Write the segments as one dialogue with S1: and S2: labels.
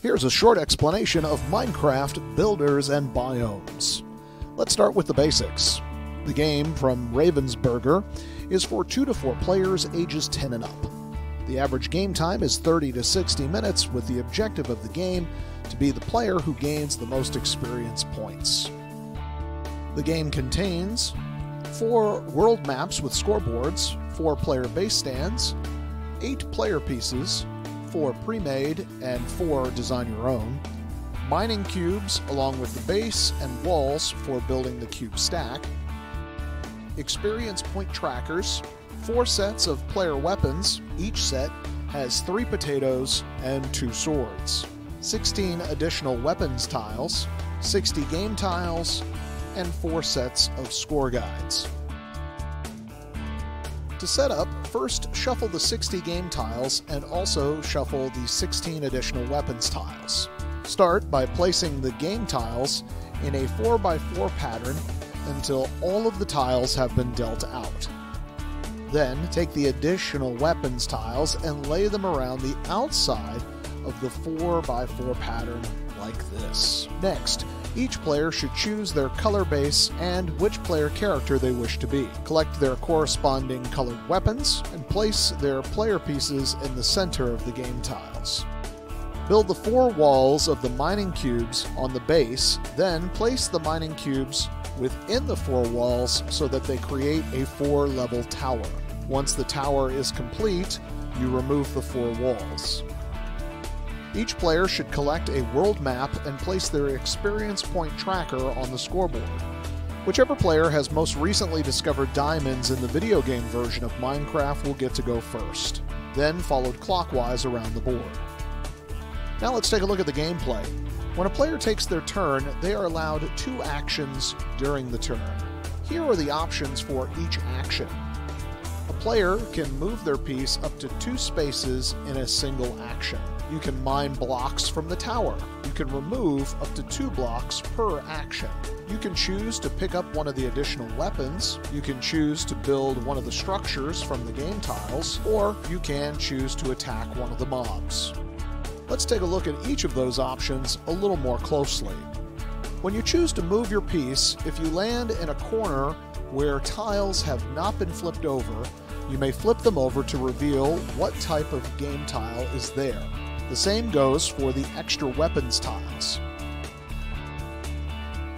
S1: Here's a short explanation of Minecraft builders and biomes. Let's start with the basics. The game from Ravensburger is for 2 to 4 players ages 10 and up. The average game time is 30 to 60 minutes, with the objective of the game to be the player who gains the most experience points. The game contains 4 world maps with scoreboards, 4 player base stands, 8 player pieces, 4 pre-made and 4 design your own, mining cubes along with the base and walls for building the cube stack, experience point trackers, 4 sets of player weapons. Each set has 3 potatoes and 2 swords, 16 additional weapons tiles, 60 game tiles, and 4 sets of score guides. To set up, first shuffle the 60 game tiles and also shuffle the 16 additional weapons tiles. Start by placing the game tiles in a 4x4 pattern until all of the tiles have been dealt out. Then take the additional weapons tiles and lay them around the outside of the 4x4 pattern like this. Next, each player should choose their color base and which player character they wish to be. Collect their corresponding colored weapons and place their player pieces in the center of the game tiles. Build the 4 walls of the mining cubes on the base, then place the mining cubes within the 4 walls so that they create a 4-level tower. Once the tower is complete, you remove the 4 walls. Each player should collect a world map and place their experience point tracker on the scoreboard. Whichever player has most recently discovered diamonds in the video game version of Minecraft will get to go first, then followed clockwise around the board. Now let's take a look at the gameplay. When a player takes their turn, they are allowed 2 actions during the turn. Here are the options for each action. A player can move their piece up to 2 spaces in a single action. You can mine blocks from the tower. You can remove up to 2 blocks per action. You can choose to pick up one of the additional weapons. You can choose to build one of the structures from the game tiles, or you can choose to attack one of the mobs. Let's take a look at each of those options a little more closely. When you choose to move your piece, if you land in a corner where tiles have not been flipped over, you may flip them over to reveal what type of game tile is there. The same goes for the extra weapons tiles.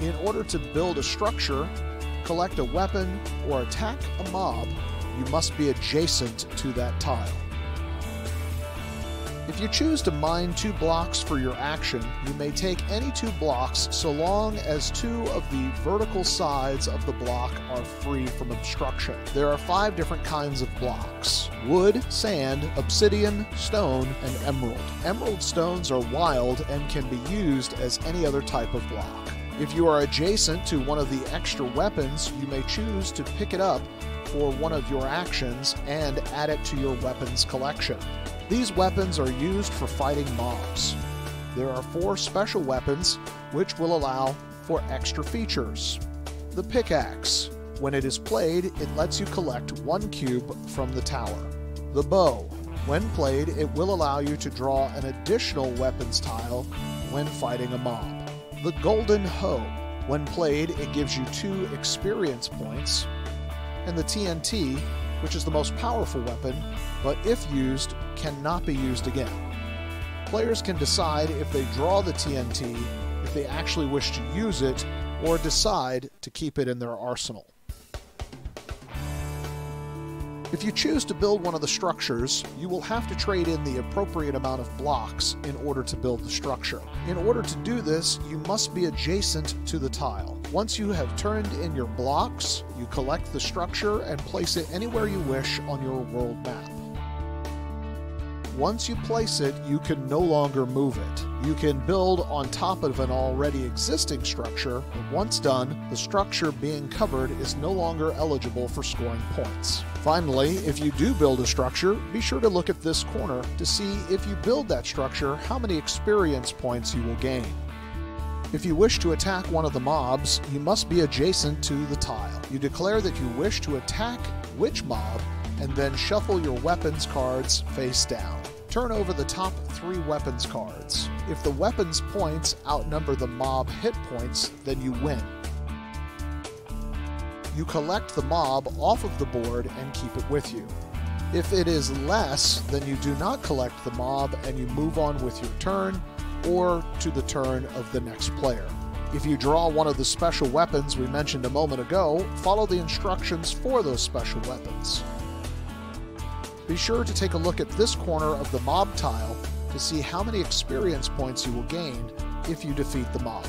S1: In order to build a structure, collect a weapon, or attack a mob, you must be adjacent to that tile. If you choose to mine 2 blocks for your action, you may take any 2 blocks so long as 2 of the vertical sides of the block are free from obstruction. There are 5 different kinds of blocks: wood, sand, obsidian, stone, and emerald. Emerald stones are wild and can be used as any other type of block. If you are adjacent to one of the extra weapons, you may choose to pick it up for one of your actions and add it to your weapons collection. These weapons are used for fighting mobs. There are 4 special weapons which will allow for extra features. The pickaxe. When it is played, it lets you collect 1 cube from the tower. The bow. When played, it will allow you to draw an additional weapons tile when fighting a mob. The golden hoe. When played, it gives you 2 experience points. And the TNT, which is the most powerful weapon, but if used, cannot be used again. Players can decide if they draw the TNT, if they actually wish to use it, or decide to keep it in their arsenal. If you choose to build one of the structures, you will have to trade in the appropriate amount of blocks in order to build the structure. In order to do this, you must be adjacent to the tile. Once you have turned in your blocks, you collect the structure and place it anywhere you wish on your world map. Once you place it, you can no longer move it. You can build on top of an already existing structure, but once done, the structure being covered is no longer eligible for scoring points. Finally, if you do build a structure, be sure to look at this corner to see if you build that structure, how many experience points you will gain. If you wish to attack one of the mobs, you must be adjacent to the tile. You declare that you wish to attack which mob, and then shuffle your weapons cards face down. Turn over the top 3 weapons cards. If the weapons points outnumber the mob hit points, then you win. You collect the mob off of the board and keep it with you. If it is less, then you do not collect the mob and you move on with your turn or to the turn of the next player. If you draw one of the special weapons we mentioned a moment ago, follow the instructions for those special weapons. Be sure to take a look at this corner of the mob tile to see how many experience points you will gain if you defeat the mob.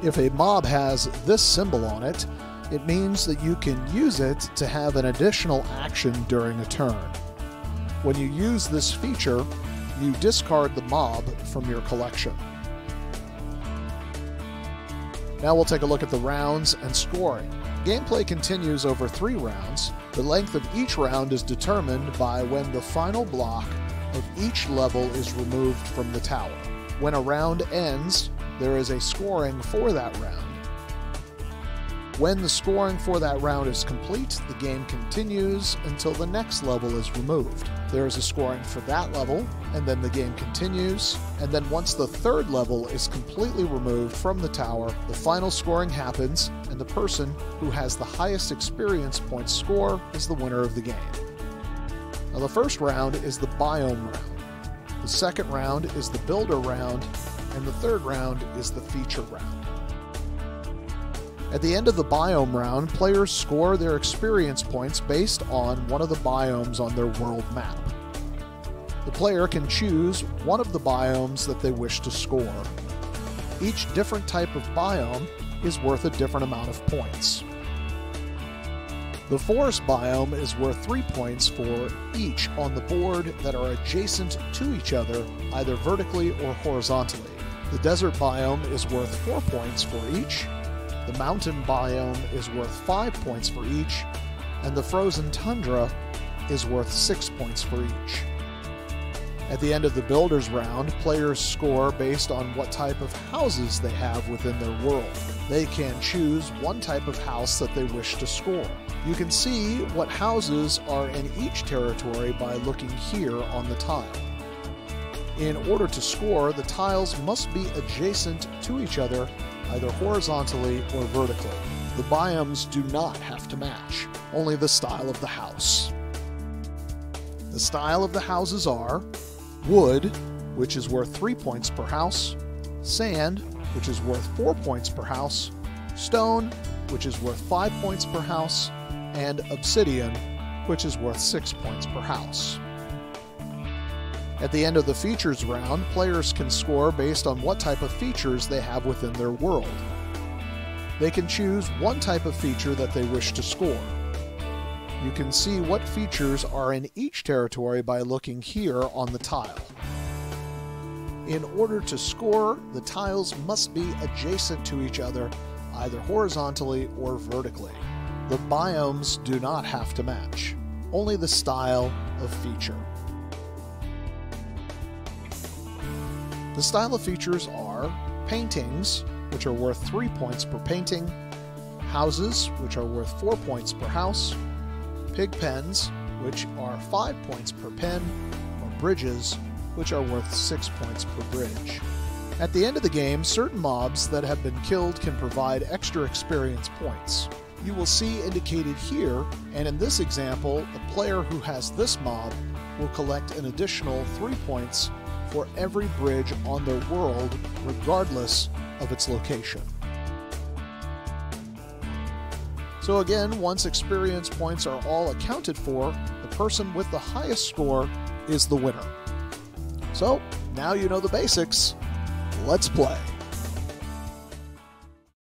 S1: If a mob has this symbol on it, it means that you can use it to have an additional action during a turn. When you use this feature, you discard the mob from your collection. Now we'll take a look at the rounds and scoring. Gameplay continues over 3 rounds. The length of each round is determined by when the final block of each level is removed from the tower. When a round ends, there is a scoring for that round. When the scoring for that round is complete, the game continues until the next level is removed. There is a scoring for that level, and then the game continues, and then once the 3rd level is completely removed from the tower, the final scoring happens, and the person who has the highest experience points score is the winner of the game. Now the first round is the Biome round, the second round is the Builder round, and the third round is the Feature round. At the end of the Biome round, players score their experience points based on one of the biomes on their world map. The player can choose one of the biomes that they wish to score. Each different type of biome is worth a different amount of points. The forest biome is worth 3 points for each on the board that are adjacent to each other, either vertically or horizontally. The desert biome is worth 4 points for each. The mountain biome is worth 5 points for each, and the frozen tundra is worth 6 points for each. At the end of the Builders round, players score based on what type of houses they have within their world. They can choose one type of house that they wish to score. You can see what houses are in each territory by looking here on the tile. In order to score, the tiles must be adjacent to each other, either horizontally or vertically. The biomes do not have to match, only the style of the house. The style of the houses are wood, which is worth 3 points per house, sand, which is worth 4 points per house, stone, which is worth 5 points per house, and obsidian, which is worth 6 points per house. At the end of the features round, players can score based on what type of features they have within their world. They can choose one type of feature that they wish to score. You can see what features are in each territory by looking here on the tile. In order to score, the tiles must be adjacent to each other, either horizontally or vertically. The biomes do not have to match, only the style of feature. The style of features are paintings, which are worth 3 points per painting, houses, which are worth 4 points per house, pig pens, which are 5 points per pen, or bridges, which are worth 6 points per bridge. At the end of the game, certain mobs that have been killed can provide extra experience points. You will see indicated here, and in this example, a player who has this mob will collect an additional 3 points for every bridge on their world, regardless of its location. So again, once experience points are all accounted for, the person with the highest score is the winner. So, now you know the basics. Let's play.